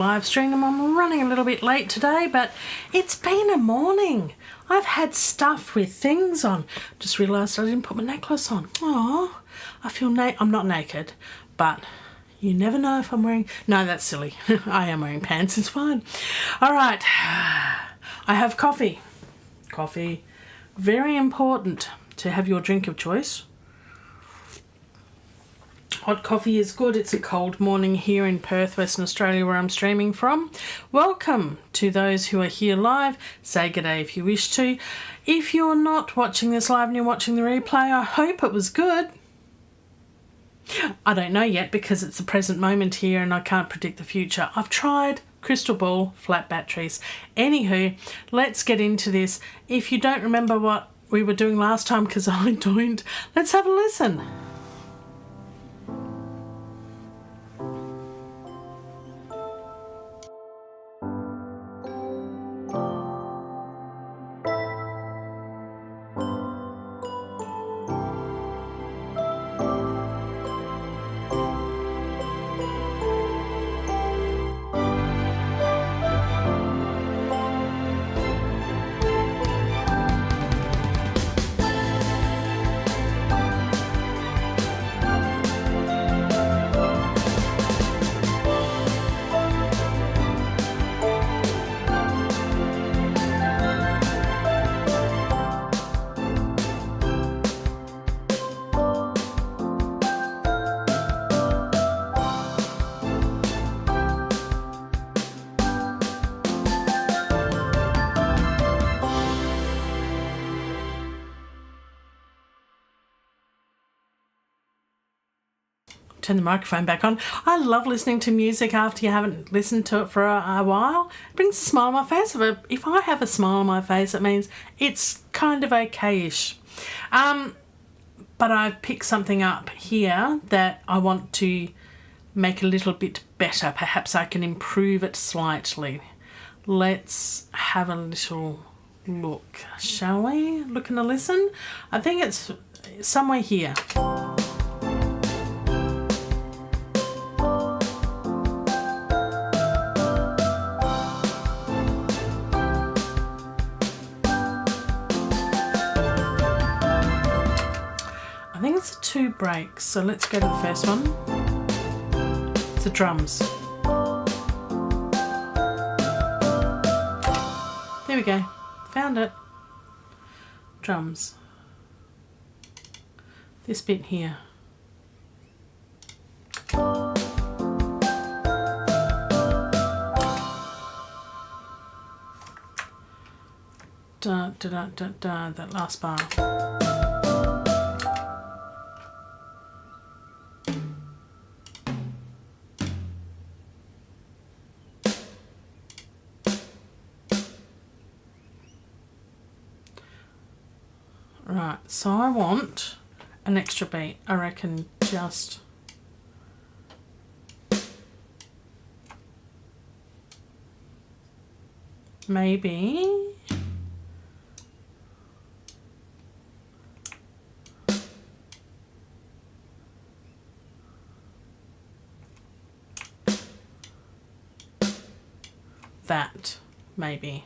live stream. I'm running a little bit late today, but it's been a morning. I've had stuff with things on. Just realised I didn't put my necklace on. Oh, I feel I'm not naked, but you never know if I'm wearing... No, that's silly. I am wearing pants. It's fine. All right. I have coffee. Coffee. Very important to have your drink of choice. Hot coffee is good. It's a cold morning here in Perth, Western Australia, where I'm streaming from. Welcome to those who are here live. Say good day if you wish to. If you're not watching this live and you're watching the replay, I hope it was good. I don't know yet because it's the present moment here and I can't predict the future. I've tried crystal ball, flat batteries. Anywho, let's get into this. If you don't remember what we were doing last time, because I don't, let's have a listen. Turn the microphone back on. I love listening to music after you haven't listened to it for a while. It brings a smile on my face. If I have a smile on my face, it means it's kind of okay-ish. But I've picked something up here that I want to make a little bit better. Perhaps I can improve it slightly. Let's have a little look, shall we? Look and a listen. I think it's somewhere here. I think it's 2 breaks, so let's go to the first one. It's the drums. There we go. Found it. Drums. This bit here. Da, da, da, da, da, that last bar. Right, so I want an extra beat. I reckon just maybe that, maybe.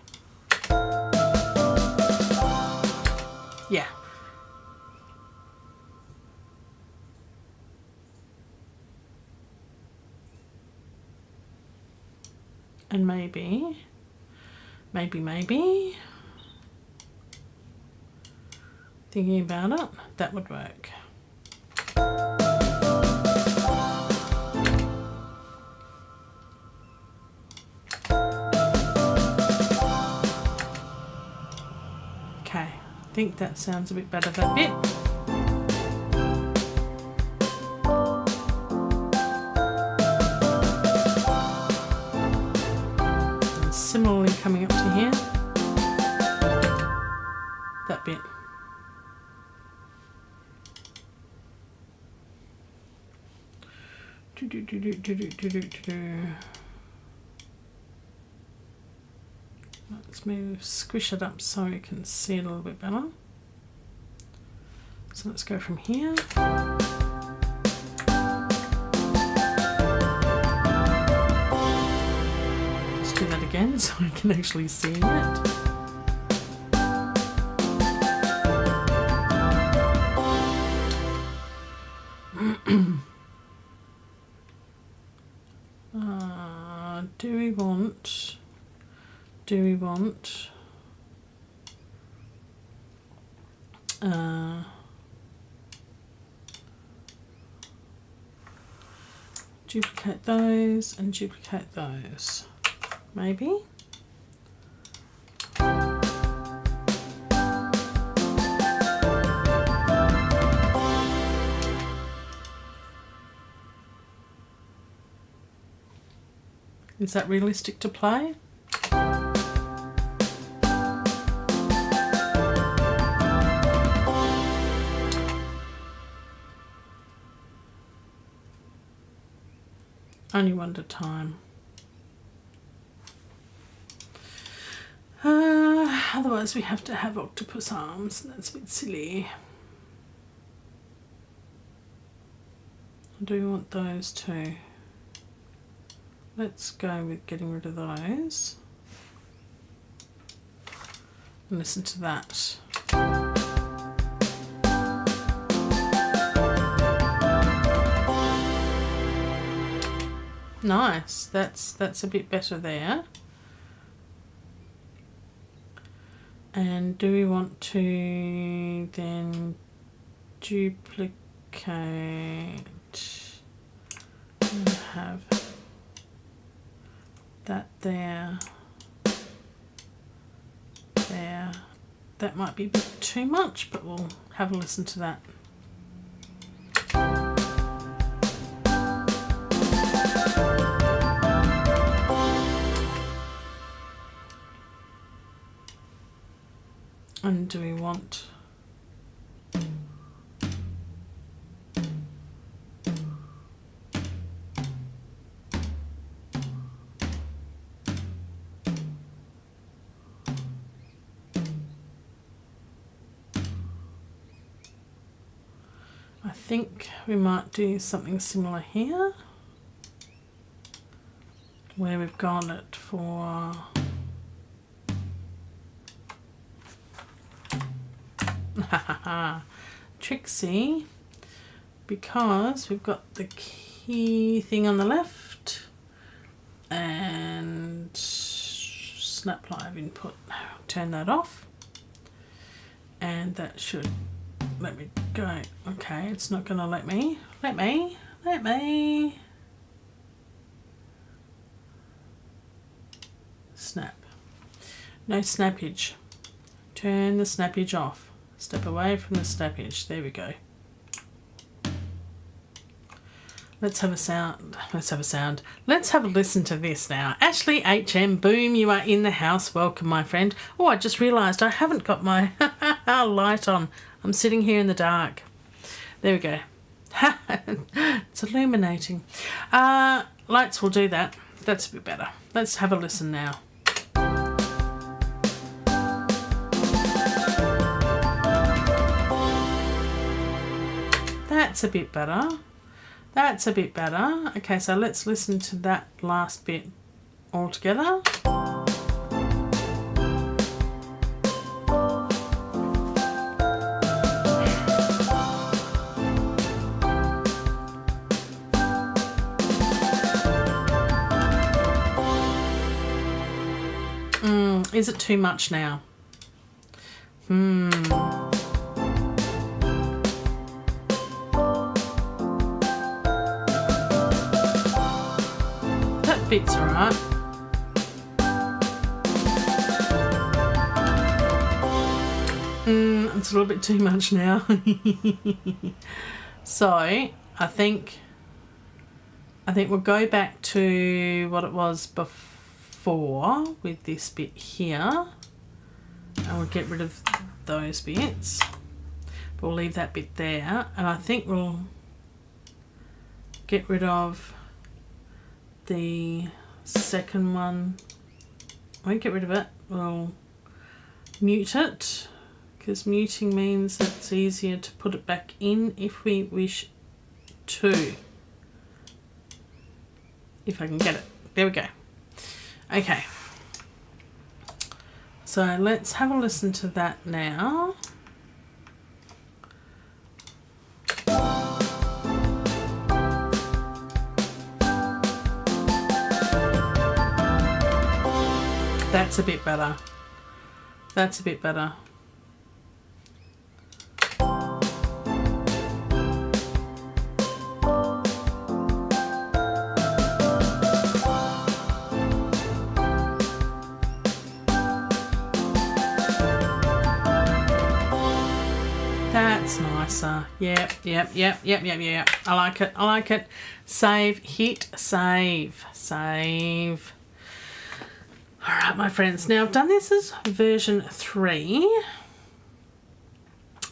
Yeah. And maybe, thinking about it, that would work. Okay, I think that sounds a bit better, that bit. Similarly coming up to here, that bit. Let's squish it up so you can see it a little bit better. So let's go from here. do that again so I can actually see it. Do we want duplicate those and duplicate those, maybe? Is that realistic to play? Only one at a time. Otherwise we have to have octopus arms. That's a bit silly. Do we want those too? Let's go with getting rid of those. And listen to that. Nice, that's a bit better there. And do we want to then duplicate and have that there, there? That might be a bit too much, but we'll have a listen to that. And do we want I think we might do something similar here, where we've got it for Trixie, because we've got the key thing on the left and snap live input. Turn that off, and that should let me go. Okay, it's not going to let me. Let me. Snap. No snappage. Turn the snappage off. Step away from the snappage. There we go. Let's have a sound. Let's have a sound. Let's have a listen to this now. Ashley HM, boom, you are in the house. Welcome, my friend. Oh, I just realised I haven't got my light on. I'm sitting here in the dark. There we go. It's illuminating. Lights will do that. That's a bit better. Let's have a listen now. That's a bit better. That's a bit better. Okay, so let's listen to that last bit all together. Is it too much now? That bit's alright. It's a little bit too much now. So I think we'll go back to what it was before with this bit here, and we'll get rid of those bits, but we'll leave that bit there, and I think we'll get rid of the second one. I won't get rid of it, we'll mute it, because muting means it's easier to put it back in if we wish to. If I can get it. There we go. Okay. So let's have a listen to that now. That's a bit better. That's a bit better. That's nicer. Yep. I like it. I like it. Save, hit, save, save. All right, my friends. Now I've done this as version 3.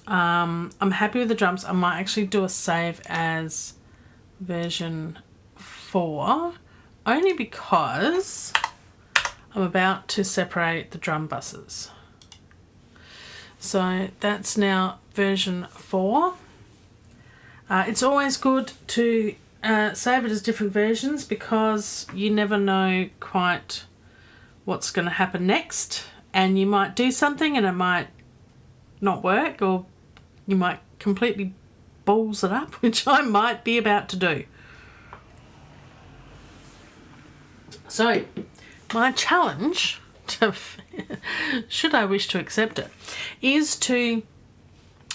I'm happy with the drums. I might actually do a save as version 4, only because I'm about to separate the drum buses. So that's now version 4. It's always good to save it as different versions because you never know quite what's going to happen next, and you might do something and it might not work, or you might completely balls it up, which I might be about to do. So my challenge, should I wish to accept it, is to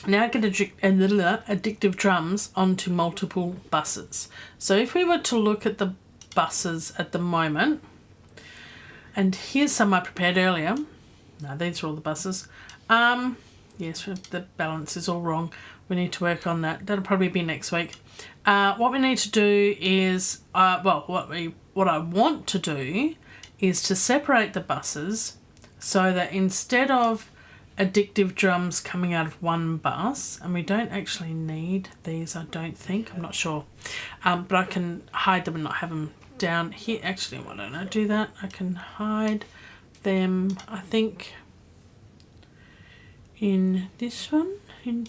now get Addictive Drums onto multiple buses. So if we were to look at the buses at the moment, and here's some I prepared earlier. No, these are all the buses. Yes, the balance is all wrong. We need to work on that. That'll probably be next week. What we need to do is, what I want to do is to separate the buses so that instead of Addictive Drums coming out of one bus, and we don't actually need these, I don't think, I'm not sure, but I can hide them and not have them down here. Actually, why don't I do that? I can hide them, I think, in this one. I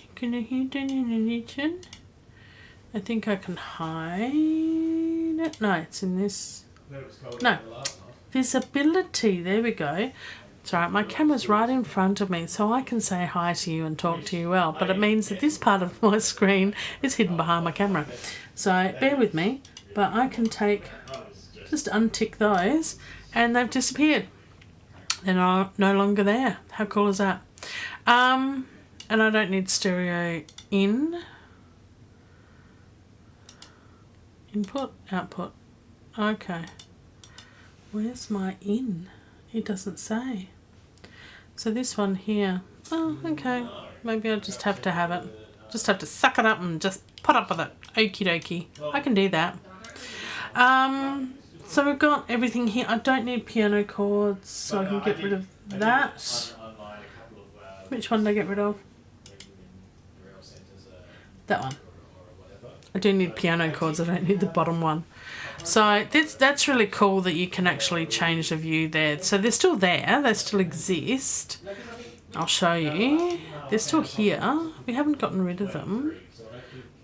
think I can hide it. No, it's in this. No, visibility. There we go. It's all right. My camera's right in front of me, so I can say hi to you and talk to you well. But it means that this part of my screen is hidden behind my camera. So bear with me. But I can just untick those, and they've disappeared. They're no longer there. How cool is that? And I don't need stereo in. Input, output. Okay. Where's my in? It doesn't say. So this one here. Oh, okay. Maybe I'll just have to have it. Just have to suck it up and just put up with it. Okie dokie. I can do that. So we've got everything here. I don't need piano chords, so I can get rid of that. Which one did I get rid of? That one. I do need piano chords, I don't need the bottom one. So that's really cool that you can actually change the view there. So they're still there, they still exist. I'll show you. They're still here. We haven't gotten rid of them,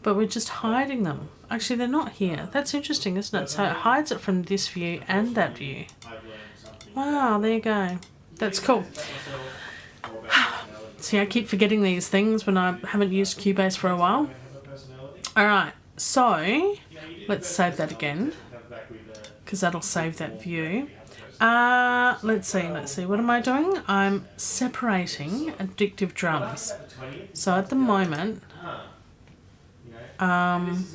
but we're just hiding them. Actually, they're not here. That's interesting, isn't it? So it hides it from this view and that view. Wow, there you go. That's cool. See, I keep forgetting these things when I haven't used Cubase for a while. Alright, so let's save that again, because that'll save that view. Let's see, what am I doing? I'm separating Addictive Drums. So at the moment, and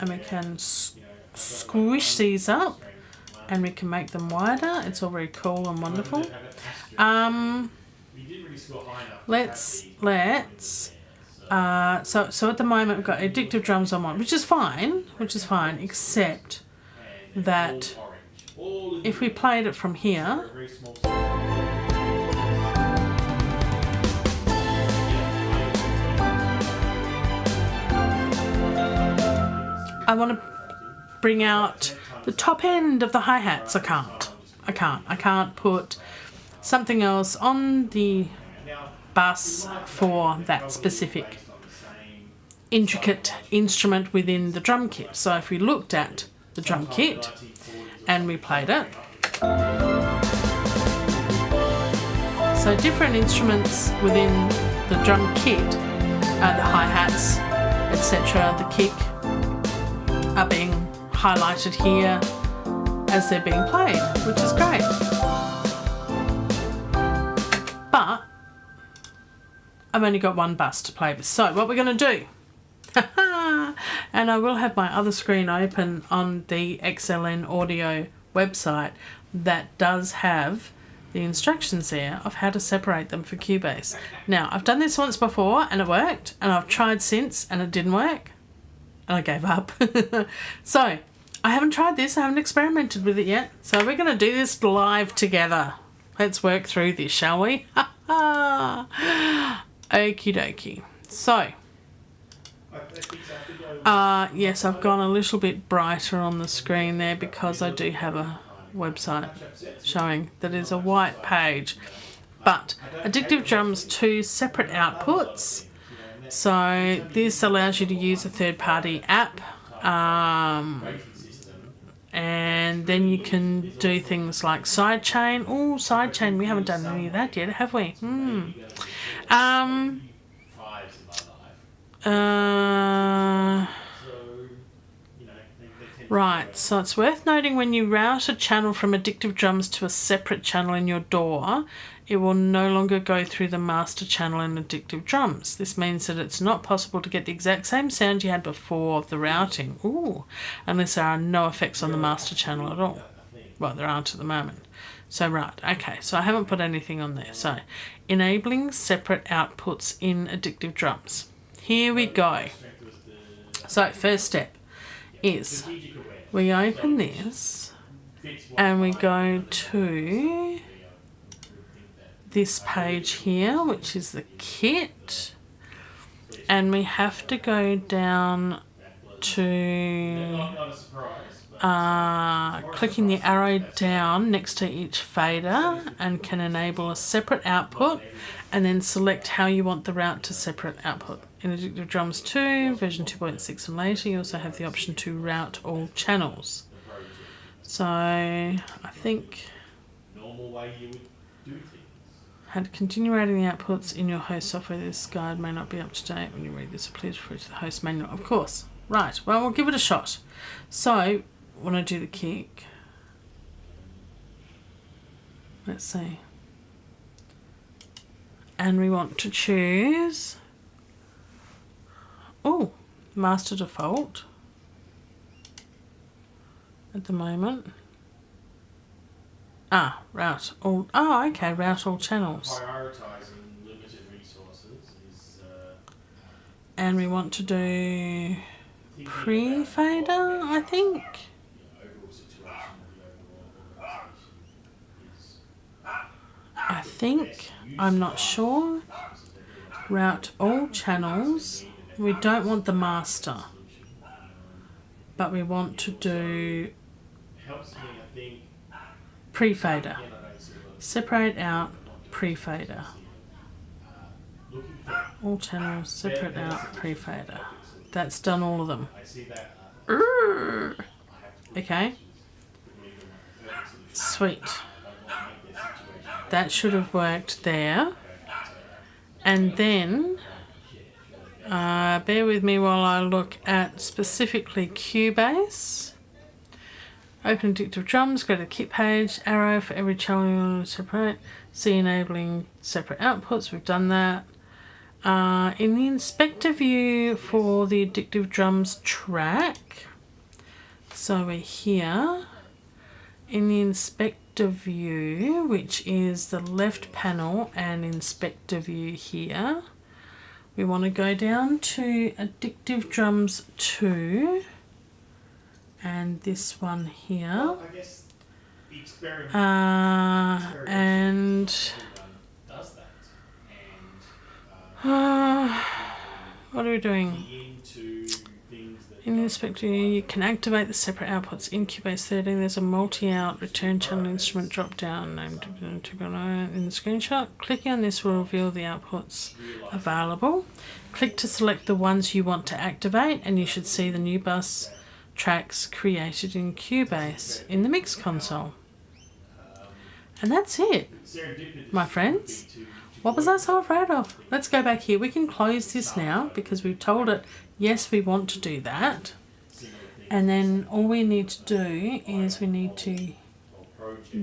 we can squish these up, and we can make them wider. It's all very cool and wonderful. So at the moment we've got Addictive Drums on one, which is fine, except that if we played it from here, I want to bring out the top end of the hi-hats. I can't put something else on the bus for that specific intricate instrument within the drum kit. So if we looked at the drum kit and we played it, So different instruments within the drum kit, the hi-hats, etc., the kick, are being highlighted here as they're being played, which is great. But I've only got one bus to play with. So what we're going to do, and I will have my other screen open on the XLN Audio website that does have the instructions there of how to separate them for Cubase. Now, I've done this once before and it worked, and I've tried since and it didn't work, and I gave up. So I haven't tried this, I haven't experimented with it yet, so we're going to do this live together. Let's work through this, shall we? Okie dokie. So, yes, I've gone a little bit brighter on the screen there because I do have a website showing that is a white page. But Addictive Drums 2 separate outputs. So this allows you to use a third-party app, and then you can do things like sidechain. Oh, sidechain, we haven't done any of that yet, have we? Right, so it's worth noting when you route a channel from Addictive Drums to a separate channel in your DAW, it will no longer go through the master channel in Addictive Drums. This means that it's not possible to get the exact same sound you had before the routing, unless there are no effects on the master channel at all. Well, there aren't at the moment. So, right, okay, so I haven't put anything on there. So, enabling separate outputs in Addictive Drums. Here we go. So, first step is we open this and we go to this page here, which is the kit, and we have to go down to clicking the arrow down next to each fader, and can enable a separate output, and then select how you want the route to separate output. In Addictive Drums 2, version 2.6 and later, you also have the option to route all channels. So I think how to continue routing the outputs in your host software. This guide may not be up to date when you read this, so please refer to the host manual. Of course. Right, well, we'll give it a shot. So when I do the kick, let's see, and we want to choose master default at the moment. Route all. Okay, route all channels. Prioritizing limited resources is. And we want to do pre-fader, I think. I think. I'm not sure. Route all channels. We don't want the master, but we want to do pre-fader. Separate out pre-fader. All channels, separate out pre-fader. That's done all of them. Okay. Sweet. That should have worked there. And then, bear with me while I look at specifically Cubase. Open Addictive Drums, go to the kit page, arrow for every channel you want to separate. See enabling separate outputs, we've done that. In the inspector view for the Addictive Drums track, so we're here in the inspector view, which is the left panel and inspector view here. We want to go down to Addictive Drums 2 and this one here. Well, I guess the experiment and does that. And what are we doing? into things that In the inspector view, you can activate the separate outputs. In Cubase 13, there's a multi-out return channel instrument drop down named in the screenshot. Clicking on this will reveal the outputs available. Click to select the ones you want to activate, and you should see the new bus tracks created in Cubase in the mix console. And that's it, my friends. What was I so afraid of? Let's go back here. We can close this now because we've told it, yes, we want to do that. And then all we need to do is we need to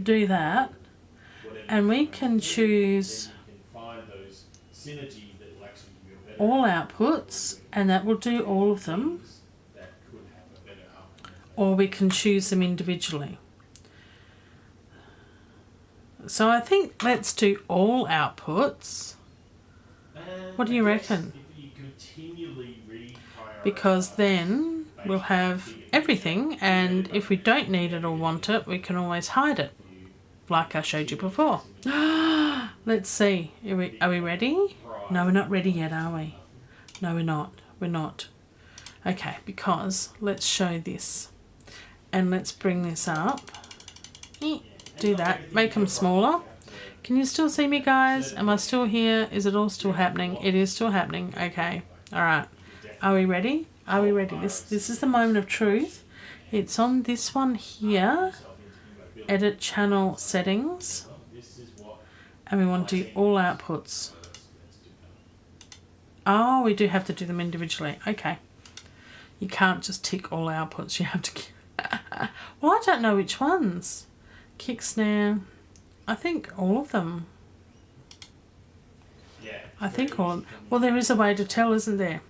do that. And we can choose all outputs, and that will do all of them. Or we can choose them individually. So I think let's do all outputs. What do you reckon? Because then we'll have everything, and if we don't need it or want it, we can always hide it, like I showed you before. Let's see. Are we ready? No, we're not ready yet, are we? No, we're not. We're not. Okay, because let's show this. And let's bring this up. Do that. Make them smaller. Can you still see me, guys? Am I still here? Is it all still happening? It is still happening. Okay. All right. Are we ready? Are we ready? This is the moment of truth. It's on this one here. Edit channel settings. And we want to do all outputs. Oh, we do have to do them individually. Okay. You can't just tick all outputs. You have to... Well, I don't know which ones. Kick, snare. I think all of them. I think all. Well, there is a way to tell, isn't there?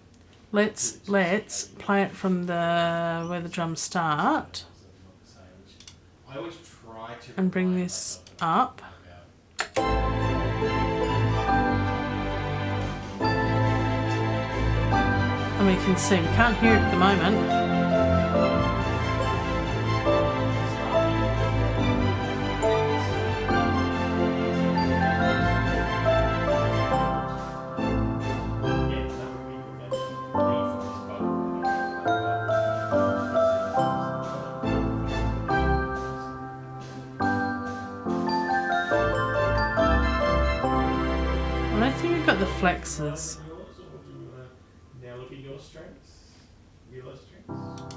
Let's play it from where the drums start. And bring this up. And we can see. We can't hear it at the moment. The flexes. Now look at your strengths. Your strengths.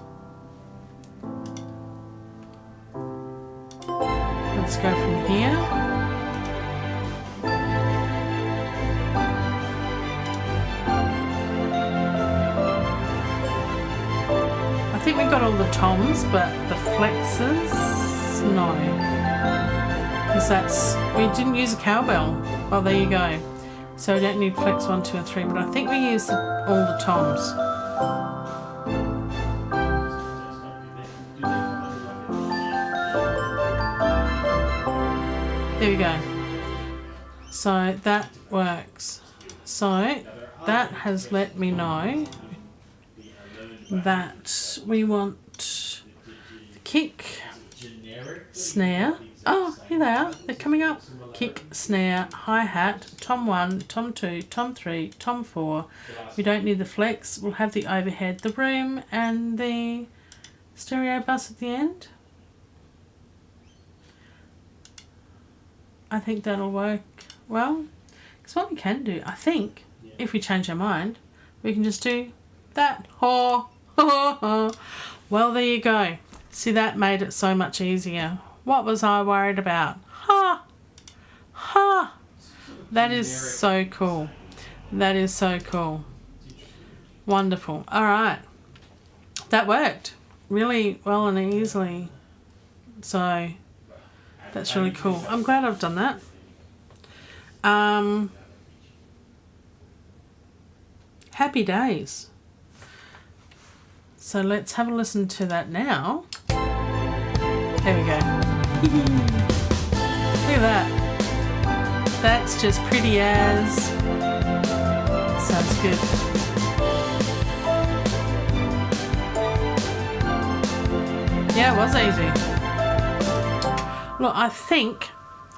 Let's go from here. I think we got all the toms, but the flexes, no. Because we didn't use a cowbell. Well, there you go. So we don't need flex 1, 2 and 3, but I think we used all the toms. There we go. So that works. So that has let me know that we want the kick, snare. Oh, here they are. They're coming up. Kick, snare, hi-hat, tom 1, tom 2, tom 3, tom 4. We don't need the flex. We'll have the overhead, the room, and the stereo bus at the end. I think that'll work well. Because what we can do, I think, if we change our mind, we can just do that. Oh, well, there you go. See, that made it so much easier. What was I worried about? Ha! Ha! That is so cool. That is so cool. Wonderful. All right. That worked really well and easily. So that's really cool. I'm glad I've done that. Happy days. So let's have a listen to that now. There we go. Look at that. That's just pretty as. Sounds good. Yeah, it was easy. Look, I think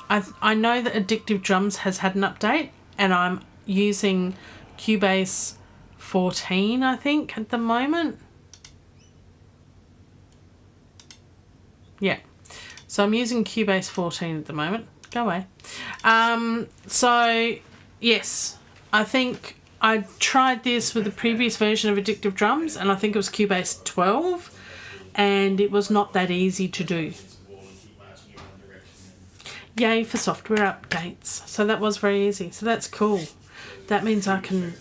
I know that Addictive Drums has had an update, and I'm using Cubase 14, I think, at the moment. Yeah. So I'm using Cubase 14 at the moment. Go away. So, yes, I think I tried this with the previous version of Addictive Drums, and I think it was Cubase 12, and it was not that easy to do. Yay for software updates. So that was very easy. So that's cool. That means I can,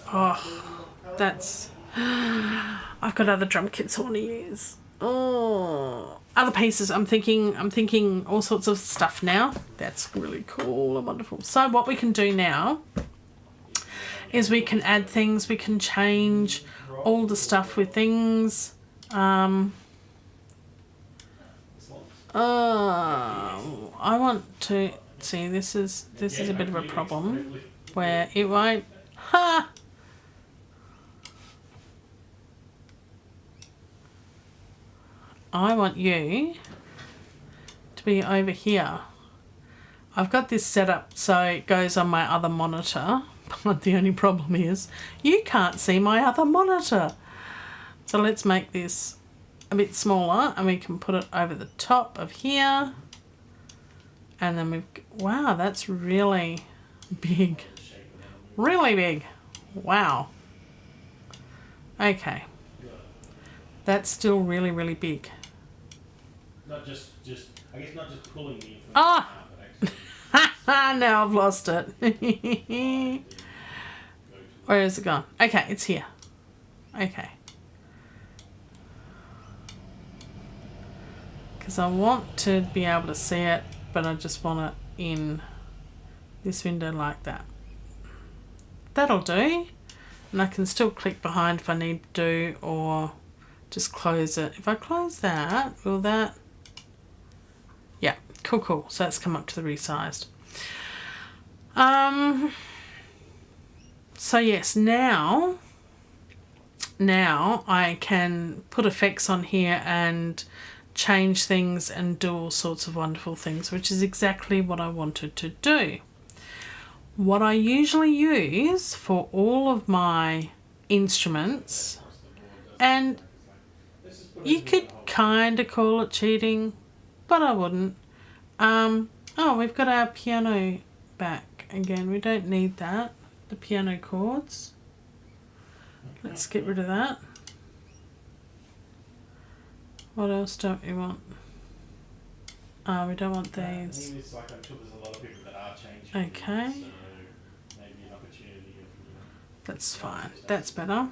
that's, I've got other drum kits I want to use. Other pieces. I'm thinking all sorts of stuff now. That's really cool and wonderful. So what we can do now is we can add things, we can change all the stuff with things. I want to see, this is a bit of a problem where it won't. I want you to be over here. I've got this set up so it goes on my other monitor, but the only problem is you can't see my other monitor. So let's make this a bit smaller and we can put it over the top of here. And then wow, that's really big. Really big. Wow. Okay. That's still really, really big. Not just I guess not just pulling the information out, but actually. Now I've lost it. Where is it gone? Okay, it's here. Okay. Because I want to be able to see it, but I just want it in this window like that. That'll do. And I can still click behind if I need to, or just close it. If I close that, will that... Yeah, cool. So that's come up to the resized. So yes, now I can put effects on here and change things and do all sorts of wonderful things, which is exactly what I wanted to do. What I usually use for all of my instruments, and you could kind of call it cheating, but I wouldn't. We've got our piano back again. We don't need that. The piano chords. Let's get rid of that. What else don't we want? We don't want these. I think it's like I'm sure there's a lot of people that are changing. Okay. So maybe an opportunity. That's fine. That's better.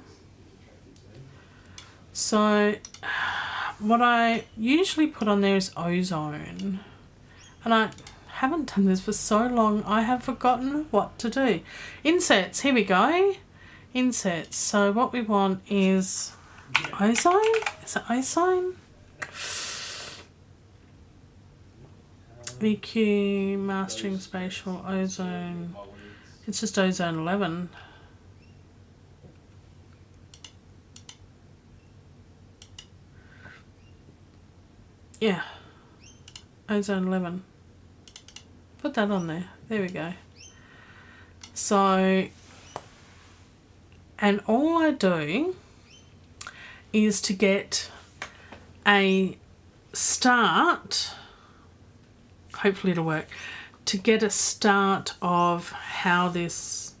So what I usually put on there is ozone. And I haven't done this for so long, I have forgotten what to do. Inserts, here we go. Inserts. So what we want is ozone. Is it ozone? EQ, mastering, spatial, ozone. It's just ozone 11. Yeah, ozone 11. Put that on there. There we go. So, and all I do is to get a start, hopefully it'll work, to get a start of how this,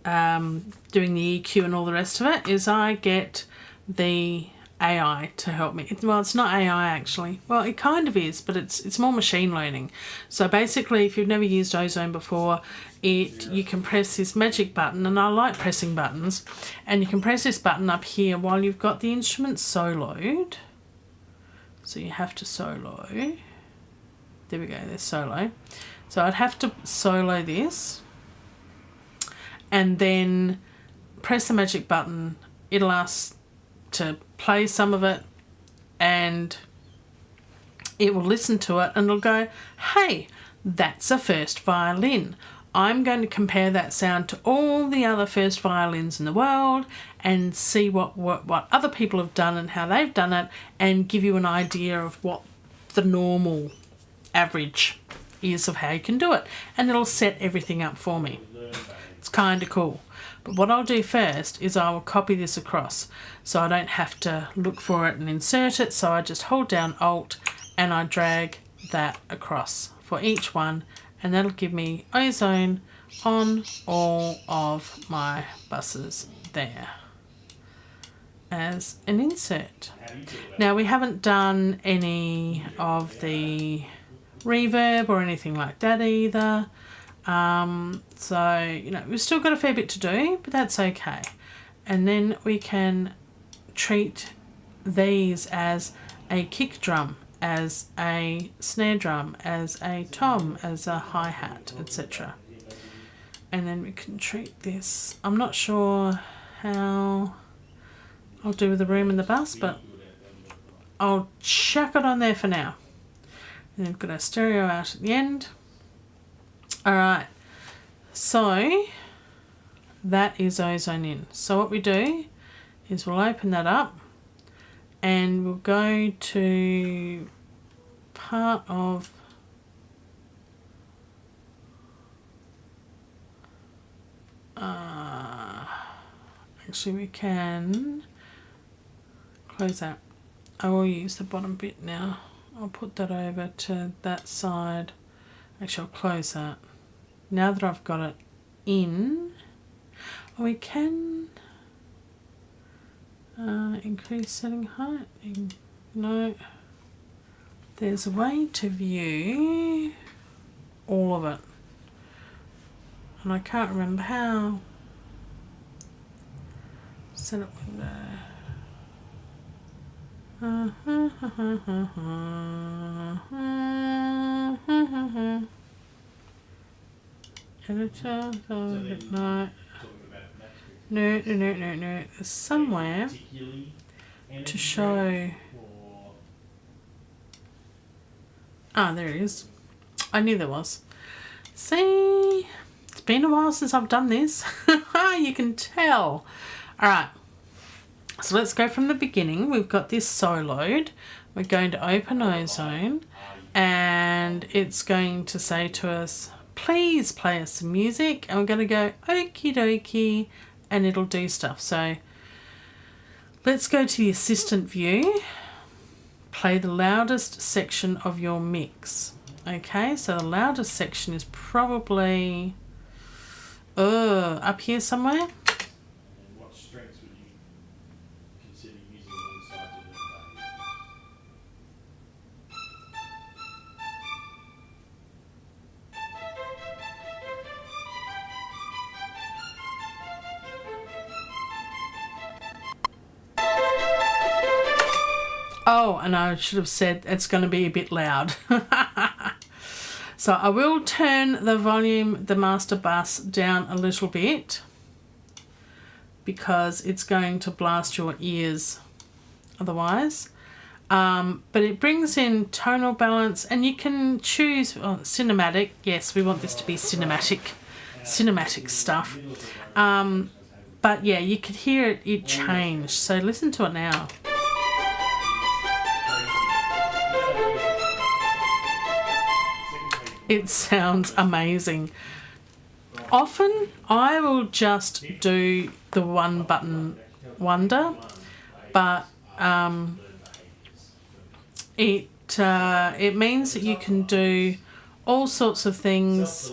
doing the EQ and all the rest of it, is I get the AI to help me. Well, it's not AI actually. Well, it kind of is, but it's more machine learning. So basically, if you've never used ozone before, you can press this magic button, and I like pressing buttons, and you can press this button up here while you've got the instrument soloed. So you have to solo. There we go, there's solo. So I'd have to solo this and then press the magic button. It'll ask to play some of it and it will listen to it and it'll go, hey, that's a first violin. I'm going to compare that sound to all the other first violins in the world and see what other people have done and how they've done it, and give you an idea of what the normal average is of how you can do it. And it'll set everything up for me. It's kind of cool. But what I'll do first is I will copy this across so I don't have to look for it and insert it. So I just hold down Alt and I drag that across for each one, and that'll give me ozone on all of my buses there as an insert. Now we haven't done any of the reverb or anything like that either. So, we've still got a fair bit to do, but that's okay. And then we can treat these as a kick drum, as a snare drum, as a tom, as a hi-hat, etc. And then we can treat this. I'm not sure how I'll do with the room and the bus, but I'll chuck it on there for now. And then we've got our stereo out at the end. Alright, so that is ozone in. So what we do is we'll open that up and we'll go to part of actually we can close that. I will use the bottom bit now. I'll put that over to that side. Actually, I'll close that. Now that I've got it in, we can increase setting height. No, there's a way to view all of it, and I can't remember how. Set it window. Editor, no. There's somewhere to show. Ah, there it is. I knew there was. See, it's been a while since I've done this. You can tell. Alright, so let's go from the beginning. We've got this soloed. We're going to open ozone and it's going to say to us, please play us some music, and we're going to go okie dokie and it'll do stuff. So let's go to the assistant view. Play the loudest section of your mix. Okay, so the loudest section is probably up here somewhere. What strengths would you consider using alongside the Oh, and I should have said it's going to be a bit loud. So I will turn the volume, the master bus, down a little bit because it's going to blast your ears otherwise. But it brings in tonal balance, and you can choose cinematic. Yes, we want this to be cinematic stuff. But yeah, you could hear it change. So listen to it now. It sounds amazing. Often I will just do the one button wonder, but it means that you can do all sorts of things.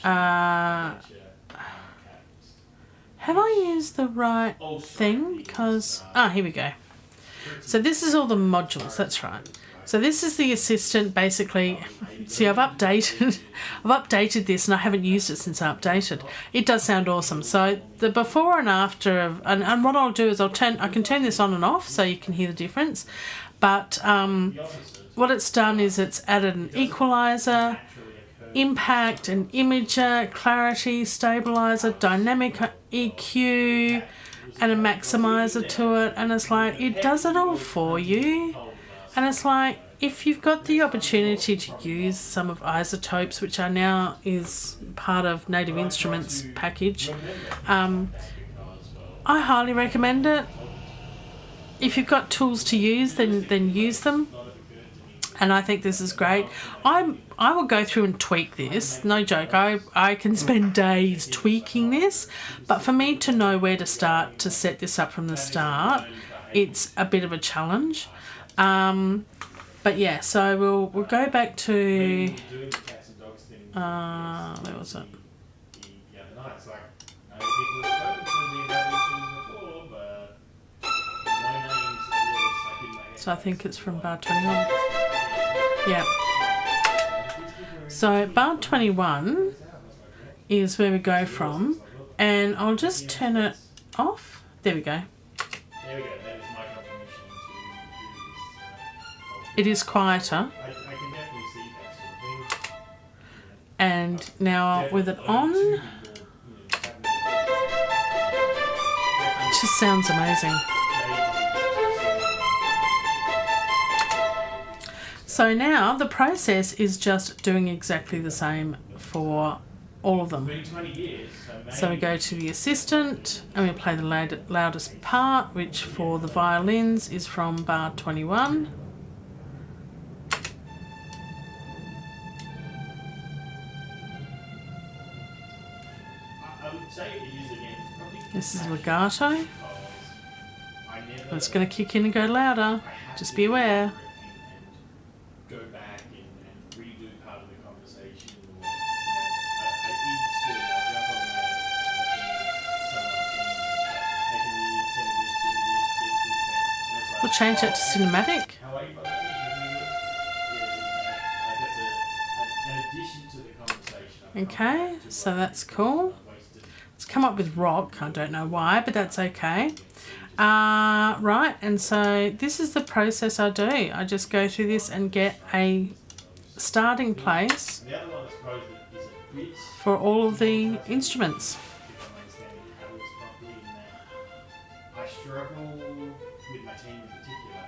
Have I used the right thing? Because here we go. So this is all the modules. That's right. So this is the assistant, basically. See, I've updated this, and I haven't used it since I updated. It does sound awesome. So the before and after of, and what I'll do is I can turn this on and off so you can hear the difference. But what it's done is it's added an equalizer, impact, an imager, clarity, stabilizer, dynamic EQ, and a maximizer to it. And it's like, it does it all for you. And it's like, if you've got the opportunity to use some of Isotopes, which are now is part of Native Instruments package, I highly recommend it. If you've got tools to use, then use them. And I think this is great. I will go through and tweak this. No joke. I can spend days tweaking this. But for me to know where to start to set this up from the start, it's a bit of a challenge. But yeah, so we'll go back to where was it? So I think it's from bar 21. Yeah. So bar 21 is where we go from, and I'll just turn it off. There we go. There we go. That is my confirmation to do this. It is quieter. I can definitely see that sort of thing. And now with it on, it just sounds amazing. So now the process is just doing exactly the same for all of them. So we go to the assistant and we play the loudest part, which for the violins is from bar 21. This is legato. It's going to kick in and go louder. Just be aware. Go back and redo part of the conversation, or We'll change that to cinematic. Okay, so that's cool. It's come up with rock. I don't know why, but that's okay. Right, and so this is the process I do. I just go through this and get a starting place for all of the instruments. I struggle with my team in particular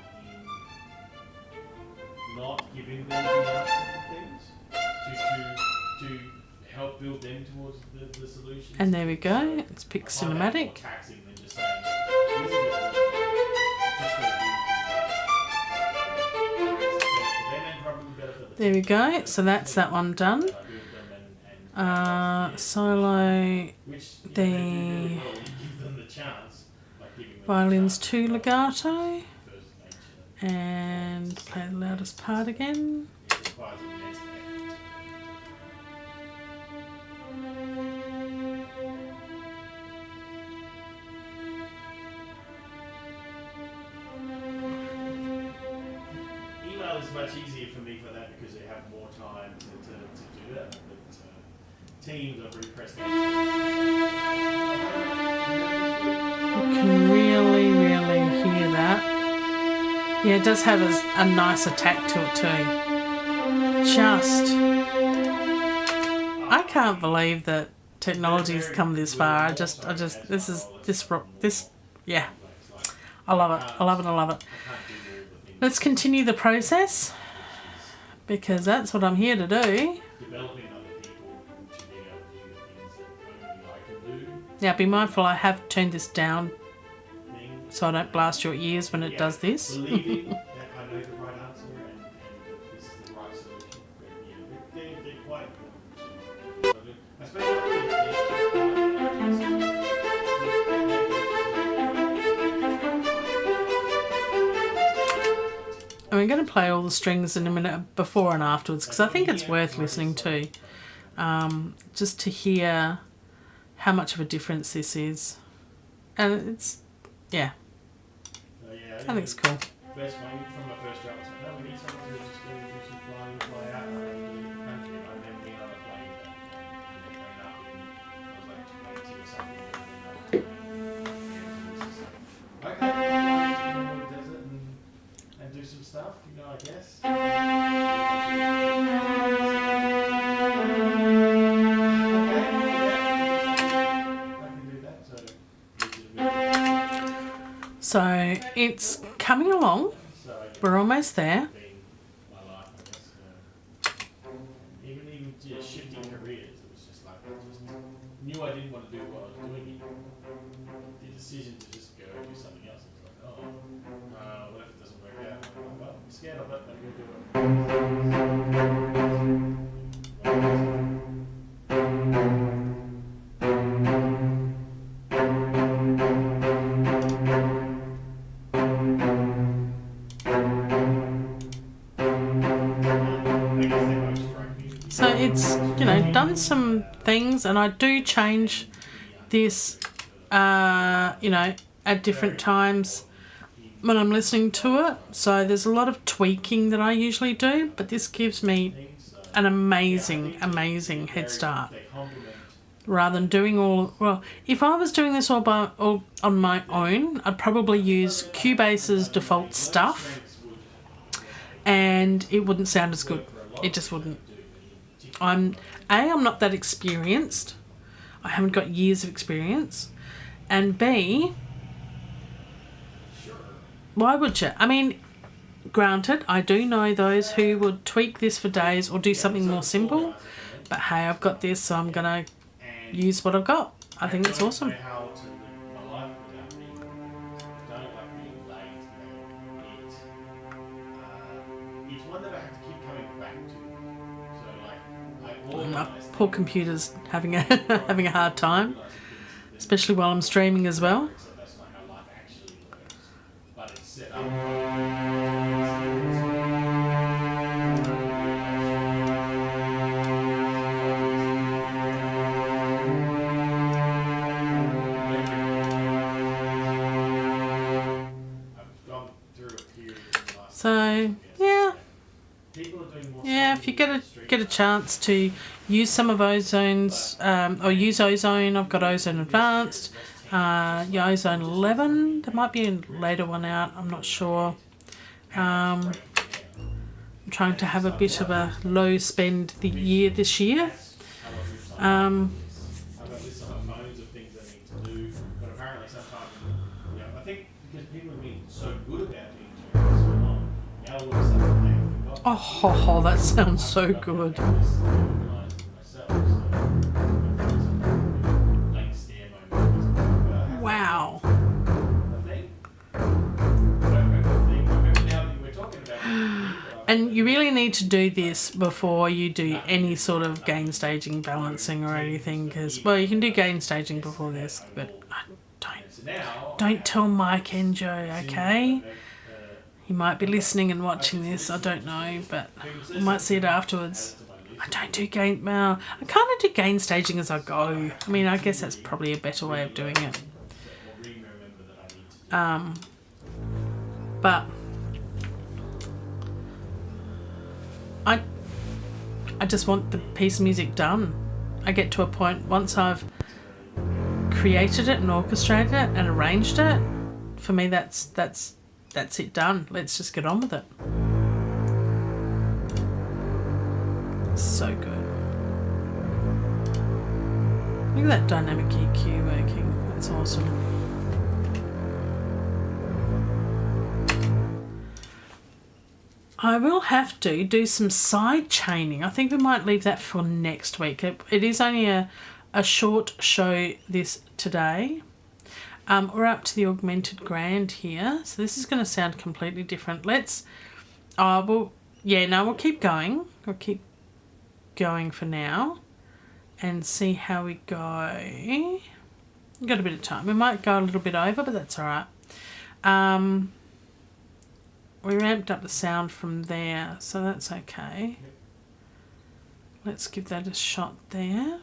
in not giving them the answer to things to help build them towards the solution. And there we go. Let's pick cinematic. There we go. So that's that one done. Solo, the violins 2 legato, and play the loudest part again. Email is much easier for me for that because they have more time to do that. But Teams are really pressed. You can really hear that. Yeah, it does have a nice attack to it too. I can't believe that technology's come this far. Yeah. I love it. I love it. Let's continue the process because that's what I'm here to do. Now be mindful, I have turned this down so I don't blast your ears when it does this. Believing that I know the right answer and this is the right solution. They're quite important. I And we're going to play all the strings in a minute before and afterwards because I think it's worth listening to, just to hear how much of a difference this is. And it's, yeah, I think it's cool. Best way from my first job was like, no, we need someone to just go do some flying, fly out, and do the country. And I've never been on a plane that I was like 20 or something. Okay, desert and do some stuff, you know, I guess. So it's coming along. We're almost there. Even just shifting careers, it was just like I just knew I didn't want to do what I was doing. The decision to just go do something else. It's like, what if it doesn't work out? Well, I'm scared of it, but we'll do it. So it's, done some things, and I do change this, at different times when I'm listening to it. So there's a lot of tweaking that I usually do, but this gives me an amazing head start. Rather than doing if I was doing this all on my own, I'd probably use Cubase's default stuff, and it wouldn't sound as good. It just wouldn't. I'm not that experienced. I haven't got years of experience, and B, why would you? I mean, granted, I do know those who would tweak this for days or do something more simple, but hey, I've got this, so I'm gonna use what I've got. I think it's awesome. My poor computer's having a having a hard time, especially while I'm streaming as well. So yeah, if you get a chance to use some of Ozone's or use Ozone, I've got Ozone Advanced, Ozone 11. There might be a later one out. I'm not sure. I'm trying to have a bit of a low spend this year. Oh, that sounds so good. Wow. And you really need to do this before you do any sort of gain staging, balancing or anything, because, well, you can do gain staging before this, but don't tell Mike and Joe, okay? He might be listening and watching this, I don't know, but I might see it afterwards. I don't do gain, well, I kind of do gain staging as I go. I mean, I guess that's probably a better way of doing it. But I just want the piece of music done. I get to a point, once I've created it and orchestrated it and arranged it, for me that's it done. Let's just get on with it. So good. Look at that dynamic EQ working. That's awesome. I will have to do some side chaining. I think we might leave that for next week. It is only a short show today. We're up to the augmented grand here, so this is going to sound completely different. We'll keep going. We'll keep going for now and see how we go. We've got a bit of time. We might go a little bit over, but that's all right. We ramped up the sound from there, so that's okay. Let's give that a shot there.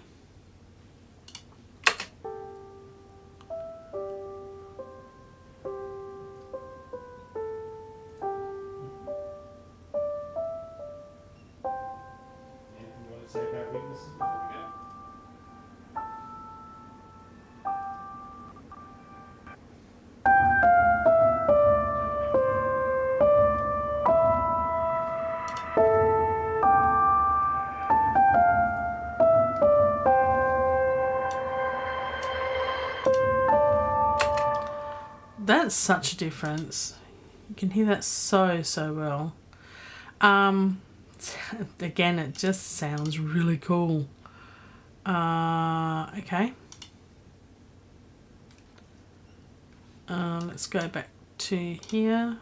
That's such a difference. You can hear that so well. Again, it just sounds really cool. Okay. Let's go back to here.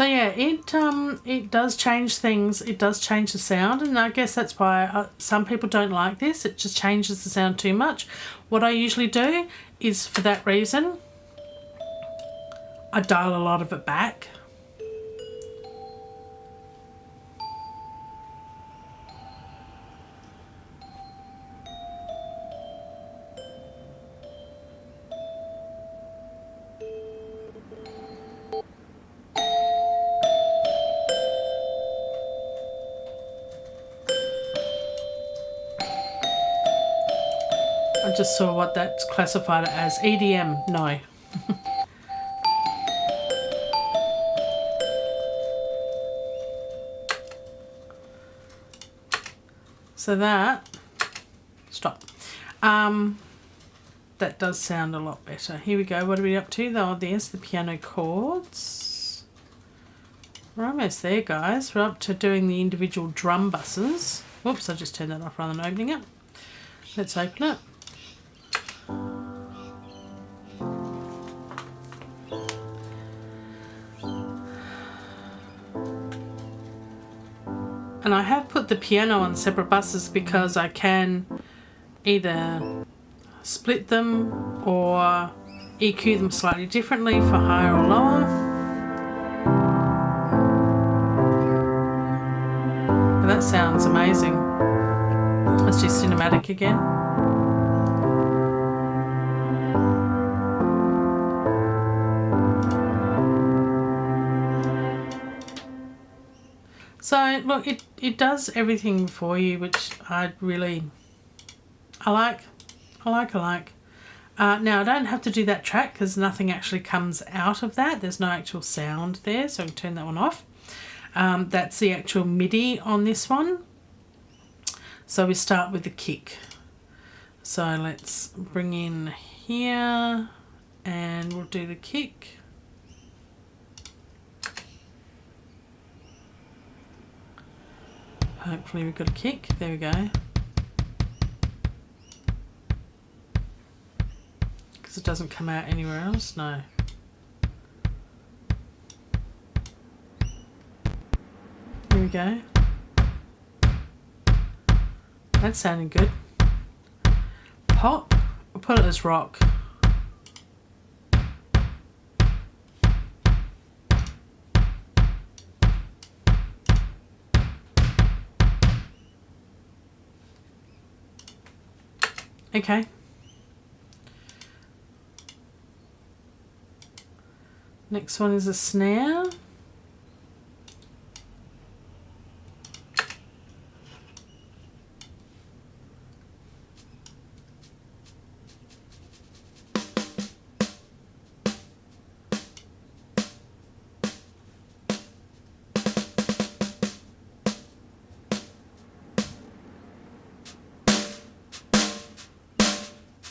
So yeah, it does change things. It does change the sound, and I guess that's why some people don't like this. It just changes the sound too much. What I usually do is, for that reason, I dial a lot of it back. I just saw what that's classified as. EDM, no. So that, stop. That does sound a lot better. Here we go. What are we up to? Oh, there's the piano chords. We're almost there, guys. We're up to doing the individual drum buses. Whoops, I just turned that off rather than opening it. Let's open it. And I have put the piano on separate buses because I can either split them or EQ them slightly differently for higher or lower. And that sounds amazing. Let's do cinematic again. So look, it does everything for you, which I like. Now I don't have to do that track because nothing actually comes out of that. There's no actual sound there, so I can turn that one off. That's the actual MIDI on this one. So we start with the kick. So let's bring in here and we'll do the kick. Hopefully we've got a kick. There we go. Because it doesn't come out anywhere else. No. Here we go. That's sounding good. Pop. We'll put it as rock. Okay. Next one is a snare.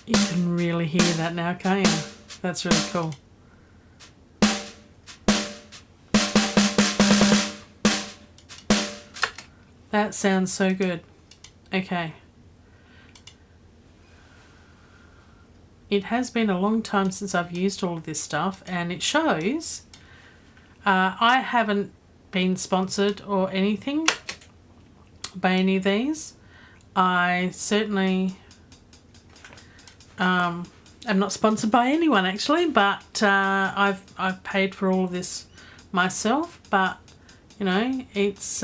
You can really hear that now, can't you? That's really cool. That sounds so good. Okay. It has been a long time since I've used all of this stuff, and it shows. I haven't been sponsored or anything by any of these. I certainly I'm not sponsored by anyone actually, but I've paid for all of this myself. But you know, it's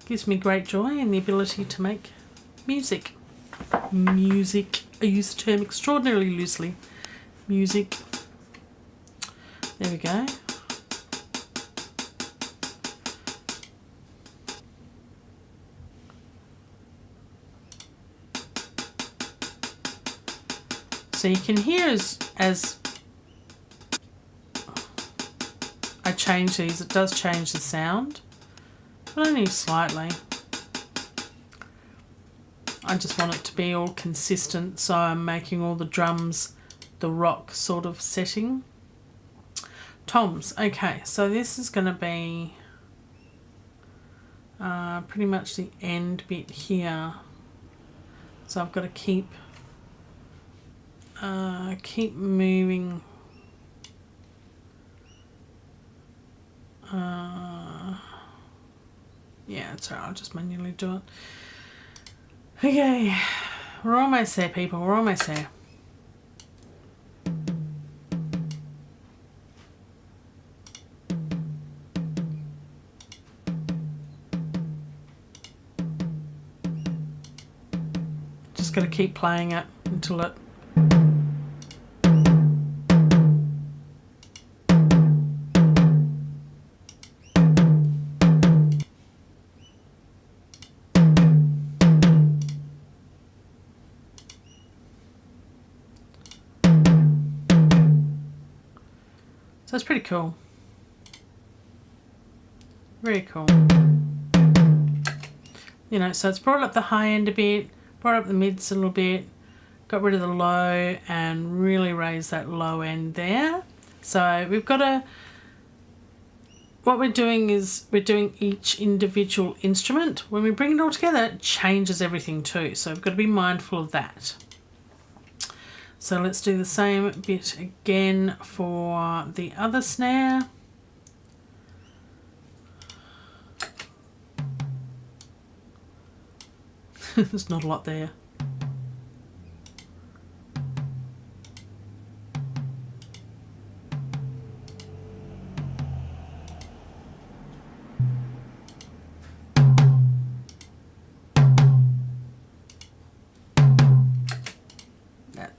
gives me great joy and the ability to make music. Music. I use the term extraordinarily loosely. Music. There we go. So you can hear as I change these, it does change the sound, but only slightly. I just want it to be all consistent, so I'm making all the drums the rock sort of setting. Toms, okay, so this is going to be pretty much the end bit here. So I've got to keep moving That's all right, I'll just manually do it. Okay, we're almost there, people. We're almost there. Just got to keep playing it until it... So it's pretty cool. Very cool. You know, so it's brought up the high end a bit, brought up the mids a little bit, got rid of the low and really raised that low end there. So we've got a... What we're doing is we're doing each individual instrument. When we bring it all together, it changes everything too. So we've got to be mindful of that. So let's do the same bit again for the other snare. There's not a lot there.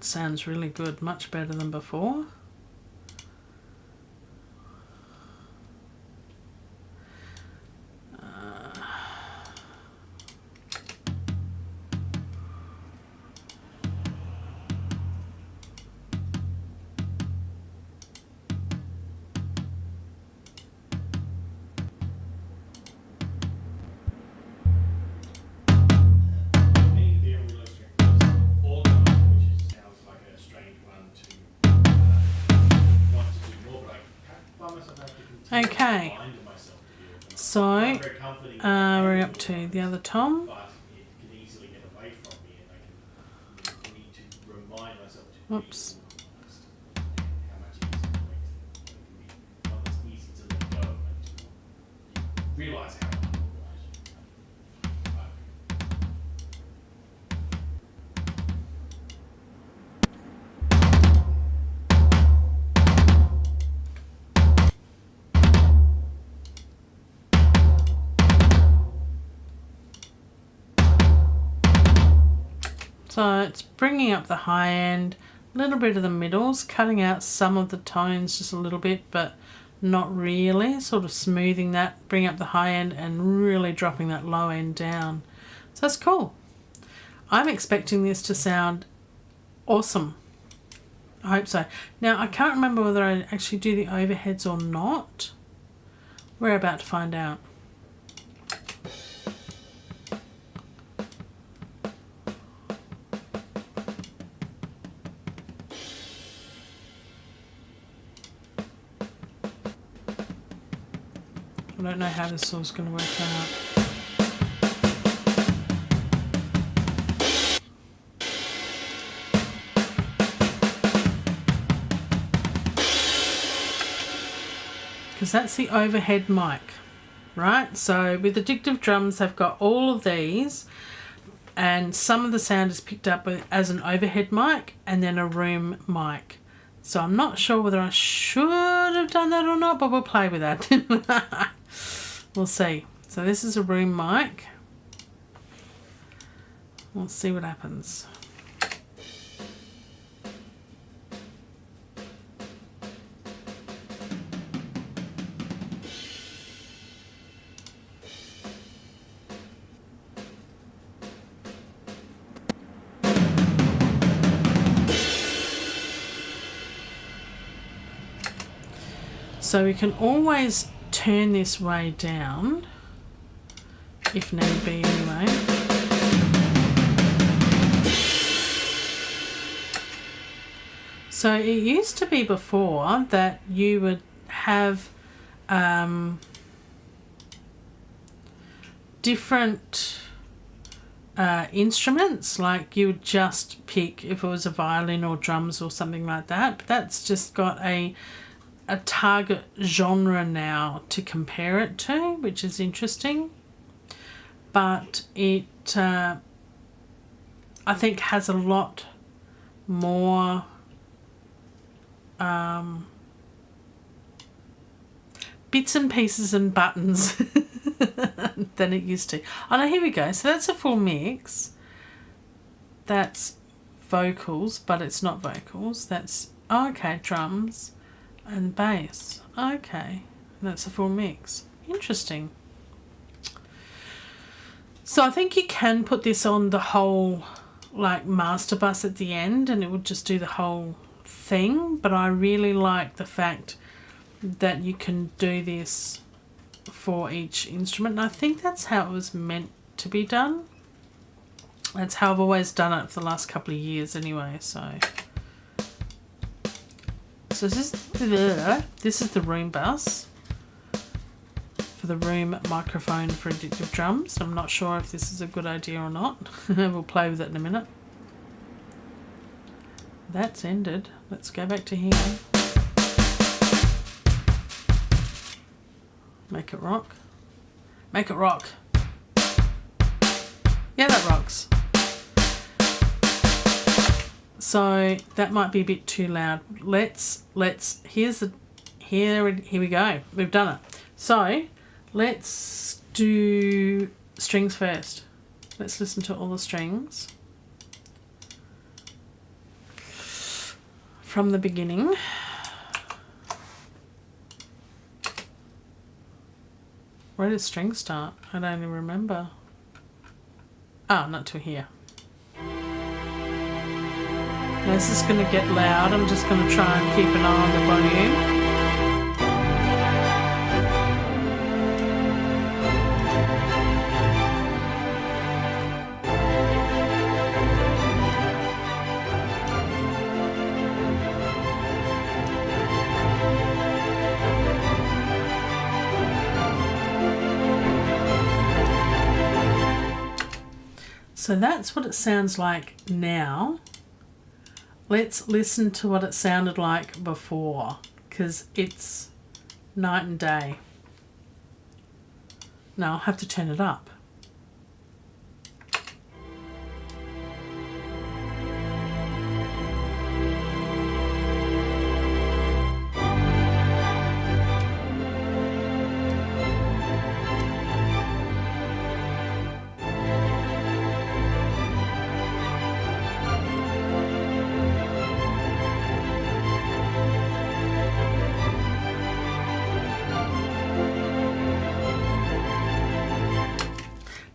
Sounds really good, much better than before. Okay, so we're up to the other tom. Whoops. So it's bringing up the high end, a little bit of the middles, cutting out some of the tones just a little bit, but not really, sort of smoothing that, bring up the high end and really dropping that low end down. So that's cool. I'm expecting this to sound awesome. I hope so. Now, I can't remember whether I actually do the overheads or not. We're about to find out. I don't know how this all's going to work out. Because that's the overhead mic, right? So with Addictive Drums, they've got all of these, and some of the sound is picked up as an overhead mic and then a room mic. So I'm not sure whether I should have done that or not, but we'll play with that. We'll see. So this is a room mic. We'll see what happens. So we can always turn this way down, if need be anyway. So it used to be before that you would have different instruments, like you would just pick if it was a violin or drums or something like that, but that's just got a target genre now to compare it to, which is interesting. but it I think has a lot more bits and pieces and buttons than it used to. Oh no, here we go. So that's a full mix. That's vocals, but it's not vocals. That's, okay, drums and bass. Okay, that's a full mix. Interesting. So I think you can put this on the whole, like, master bus at the end, and it would just do the whole thing. But I really like the fact that you can do this for each instrument, and I think that's how it was meant to be done. That's how I've always done it for the last couple of years anyway. So this is the room bus for the room microphone for Addictive Drums. I'm not sure if this is a good idea or not. We'll play with it in a minute. That's ended. Let's go back to here. Make it rock. Make it rock. Yeah, that rocks. So that might be a bit too loud. Here we go. We've done it. So let's do strings first. Let's listen to all the strings from the beginning. Where does strings start? I don't even remember. Oh, not till here. Now this is going to get loud. I'm just going to try and keep an eye on the volume. So that's what it sounds like now. Let's listen to what it sounded like before, because it's night and day. Now I'll have to turn it up.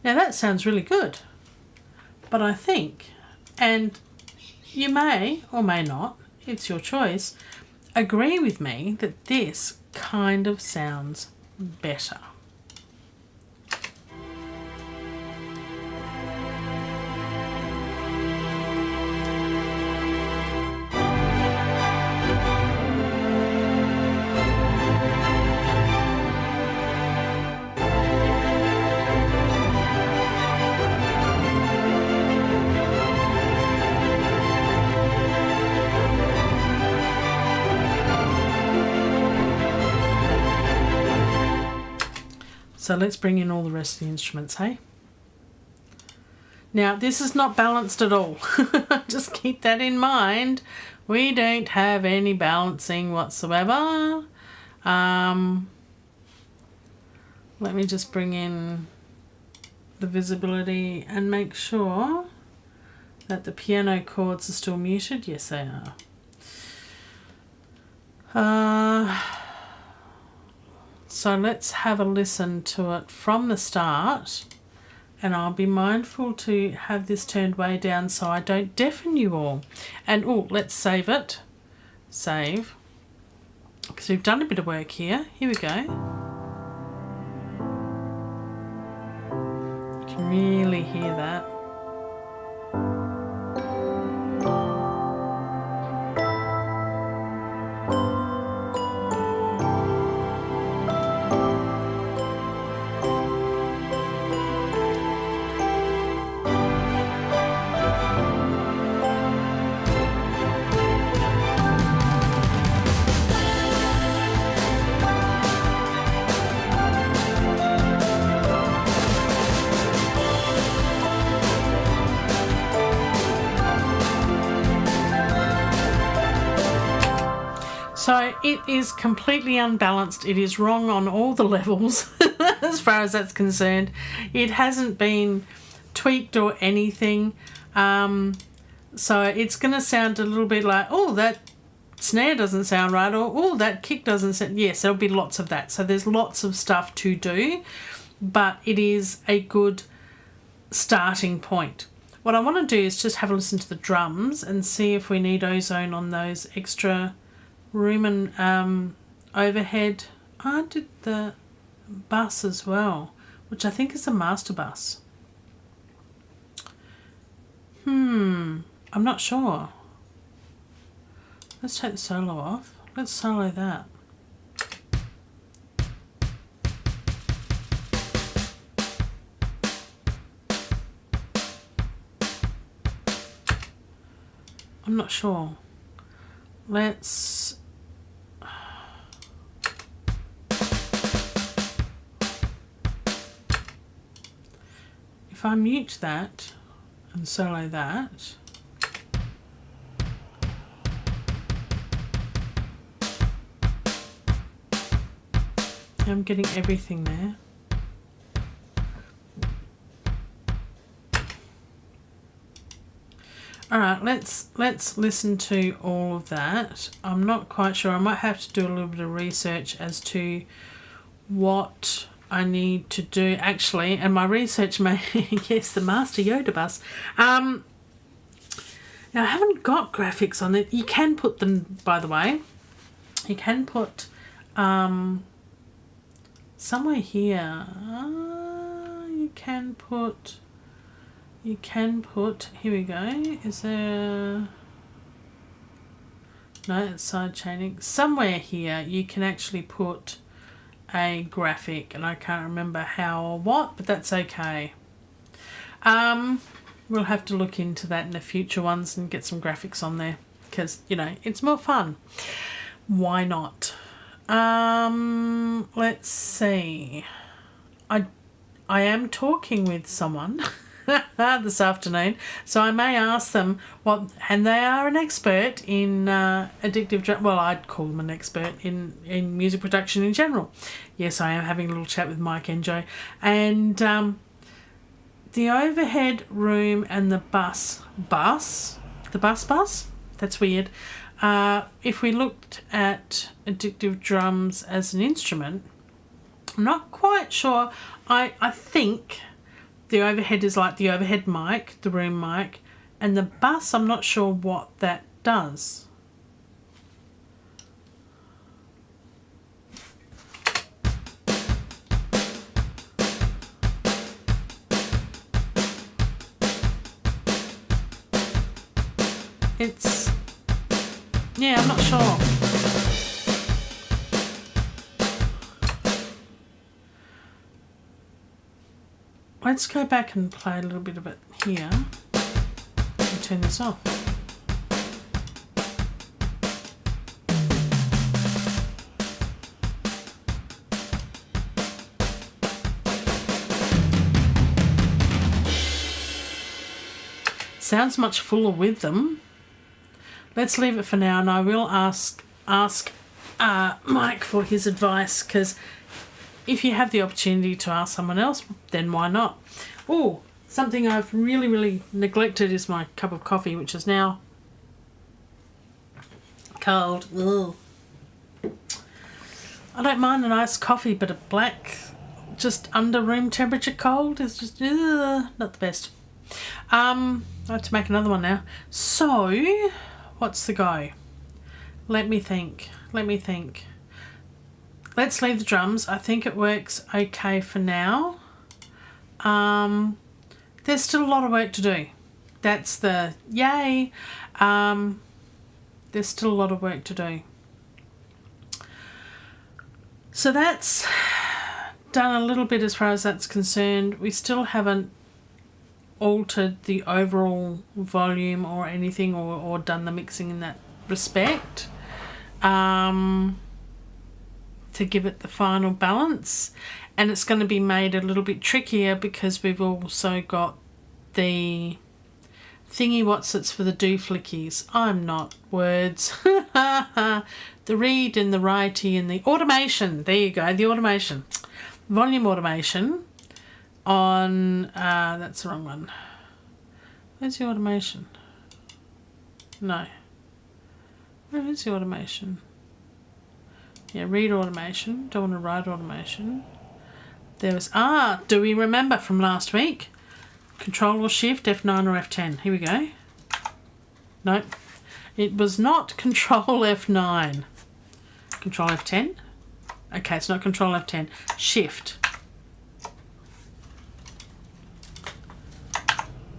Now that sounds really good, but I think, and you may or may not, it's your choice, agree with me that this kind of sounds better. So let's bring in all the rest of the instruments, hey? Now, this is not balanced at all. Just keep that in mind. We don't have any balancing whatsoever. Let me just bring in the visibility and make sure that the piano chords are still muted. Yes, they are. So let's have a listen to it from the start, and I'll be mindful to have this turned way down so I don't deafen you all. And let's save it. Save. Because we've done a bit of work here. Here we go. You can really hear that. So it is completely unbalanced. It is wrong on all the levels as far as that's concerned. It hasn't been tweaked or anything. So it's going to sound a little bit like, oh, that snare doesn't sound right, or oh, that kick doesn't sound. Yes, there'll be lots of that. So there's lots of stuff to do, but it is a good starting point. What I want to do is just have a listen to the drums and see if we need ozone on those extra room and overhead. I did the bass as well, which I think is a master bass. I'm not sure. Let's take the solo off. Let's solo that. I'm not sure. Let's... If I mute that and solo that... I'm getting everything there. All right, let's listen to all of that. I'm not quite sure. I might have to do a little bit of research as to what I need to do actually. And my research may yes, the Master Yoda bus. Now I haven't got graphics on it. You can put them, by the way. You can put somewhere here. You can put, here we go. Is there, no, it's side chaining. Somewhere here you can actually put a graphic, and I can't remember how or what, but that's okay. We'll have to look into that in the future ones and get some graphics on there because, you know, it's more fun. Why not? Let's see. I am talking with someone this afternoon, so I may ask them what, and they are an expert in addictive drums. Well, I'd call them an expert in music production in general. Yes, I am having a little chat with Mike Enjo, and the overhead room and the bus, that's weird. If we looked at addictive drums as an instrument, I'm not quite sure. I think the overhead is like the overhead mic, the room mic, and the bus, I'm not sure what that does. It's, yeah, I'm not sure. Let's go back and play a little bit of it here and turn this off. Sounds much fuller with them. Let's leave it for now, and I will ask Mike for his advice, because if you have the opportunity to ask someone else, then why not? Oh, something I've really neglected is my cup of coffee, which is now cold. Ugh. I don't mind an iced coffee, but a black, just under room temperature cold is just not the best. I have to make another one now. So, what's the go? Let me think. Let's leave the drums. I think it works okay for now. There's still a lot of work to do. That's the yay. There's still a lot of work to do. So that's done a little bit as far as that's concerned. We still haven't altered the overall volume or anything, or done the mixing in that respect. To give it the final balance, and it's going to be made a little bit trickier because we've also got the thingy whatsits for the do flickies. I'm not words. The read and the righty and the automation. There you go, the automation. Volume automation on, that's the wrong one. Where's the automation? No. Where is the automation? Yeah, read automation. Don't want to write automation. There was, do we remember from last week? Control or Shift, F9 or F10. Here we go. Nope. It was not Control F9. Control F10. Okay, it's not Control F10. Shift.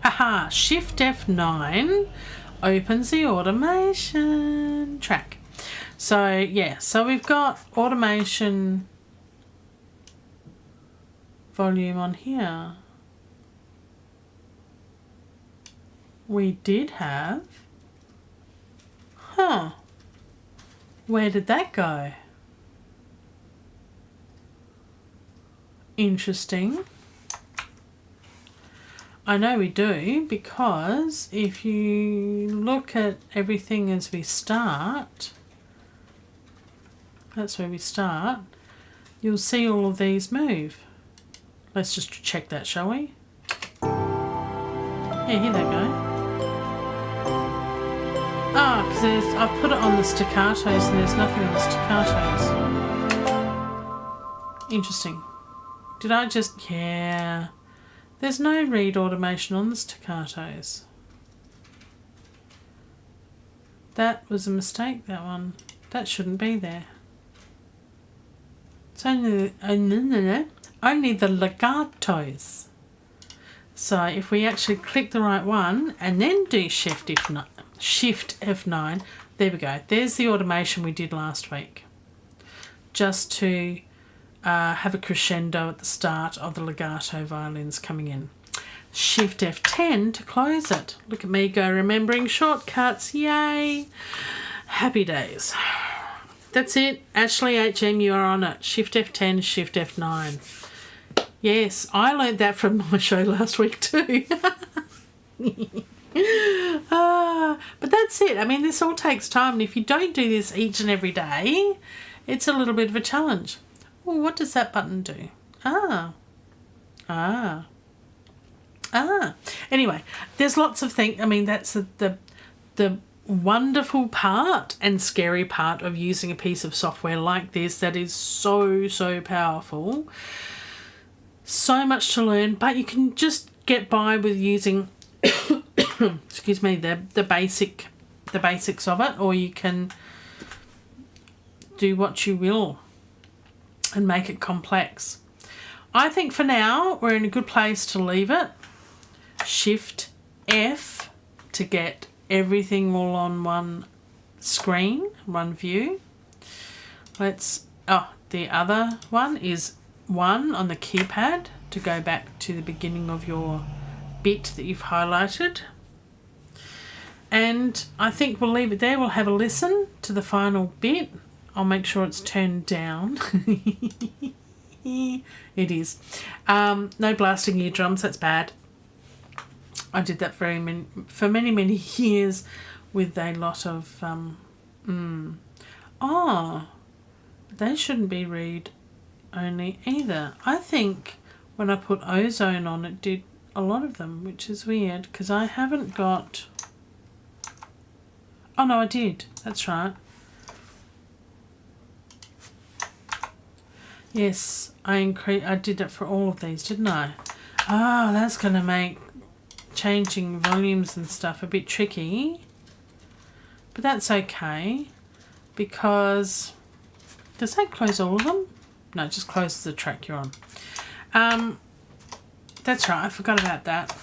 Aha, Shift F9 opens the automation track. So, yeah, so we've got automation volume on here. We did have. Where did that go? Interesting. I know we do, because if you look at everything as we start, that's where we start, you'll see all of these move. Let's just check that, shall we? Yeah, here they go. Because I've put it on the staccatos and there's nothing on the staccatos. Interesting. Did I just... Yeah. There's no read automation on the staccatos. That was a mistake, that one. That shouldn't be there. It's only the legatos. So if we actually click the right one and then do Shift F9, there we go. There's the automation we did last week. Just to have a crescendo at the start of the legato violins coming in. Shift F10 to close it. Look at me go, remembering shortcuts. Yay! Happy days. That's it. Ashley HM, you are on it. Shift F10, Shift F9. Yes, I learned that from my show last week too. But that's it. I mean, this all takes time, and if you don't do this each and every day, it's a little bit of a challenge. Well, what does that button do? Anyway, there's lots of things. I mean, that's the wonderful part and scary part of using a piece of software like this that is so powerful. So much to learn, but you can just get by with using excuse me, the basics of it, or you can do what you will and make it complex. I think for now we're in a good place to leave it. Shift F to get everything all on one screen, one view. The other one is 1 on the keypad to go back to the beginning of your bit that you've highlighted. And I think we'll leave it there. We'll have a listen to the final bit. I'll make sure it's turned down. It is. No blasting eardrums, that's bad. I did that for many years with a lot of... they shouldn't be read only either. I think when I put ozone on, it did a lot of them, which is weird because I haven't got... Oh no, I did. That's right. Yes, I did it for all of these, didn't I? Oh, that's going to make changing volumes and stuff a bit tricky. But that's okay because... Does that close all of them? No, it just closes the track you're on. That's right, I forgot about that.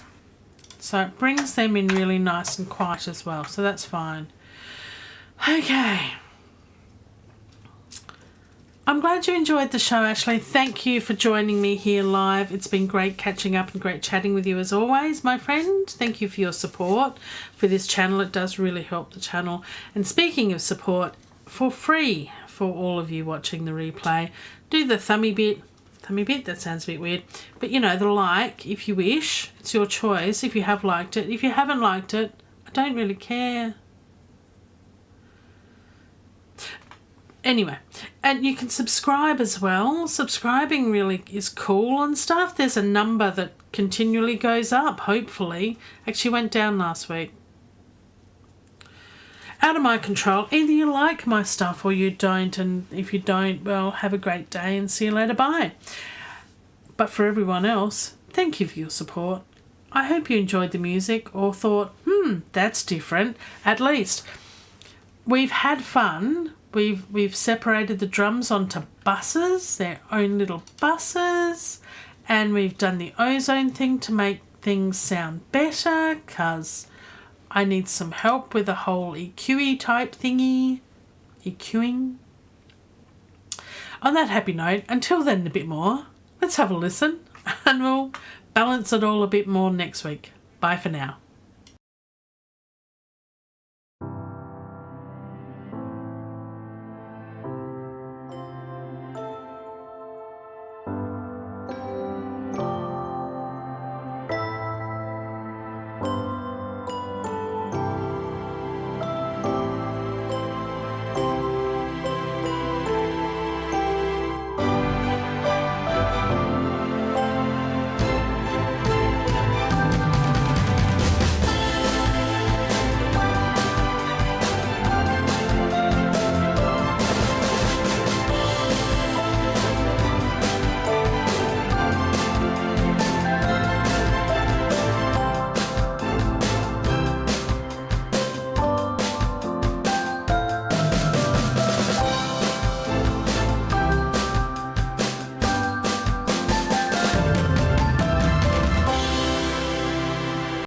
So it brings them in really nice and quiet as well, so that's fine. Okay. I'm glad you enjoyed the show, Ashley. Thank you for joining me here live. It's been great catching up and great chatting with you as always, my friend. Thank you for your support for this channel. It does really help the channel. And speaking of support, for free for all of you watching the replay, do the thummy bit. Thummy bit, that sounds a bit weird. But you know, the like, if you wish. It's your choice if you have liked it. If you haven't liked it, I don't really care. Anyway, and you can subscribe as well. Subscribing really is cool and stuff. There's a number that continually goes up, hopefully. Actually went down last week. Out of my control. Either you like my stuff or you don't, and if you don't, well, have a great day and see you later. Bye. But for everyone else, thank you for your support. I hope you enjoyed the music or thought, that's different. At least we've had fun. We've separated the drums onto buses, their own little buses, and we've done the ozone thing to make things sound better, because I need some help with the whole EQ-y type thingy. EQing. On that happy note, until then a bit more, let's have a listen and we'll balance it all a bit more next week. Bye for now.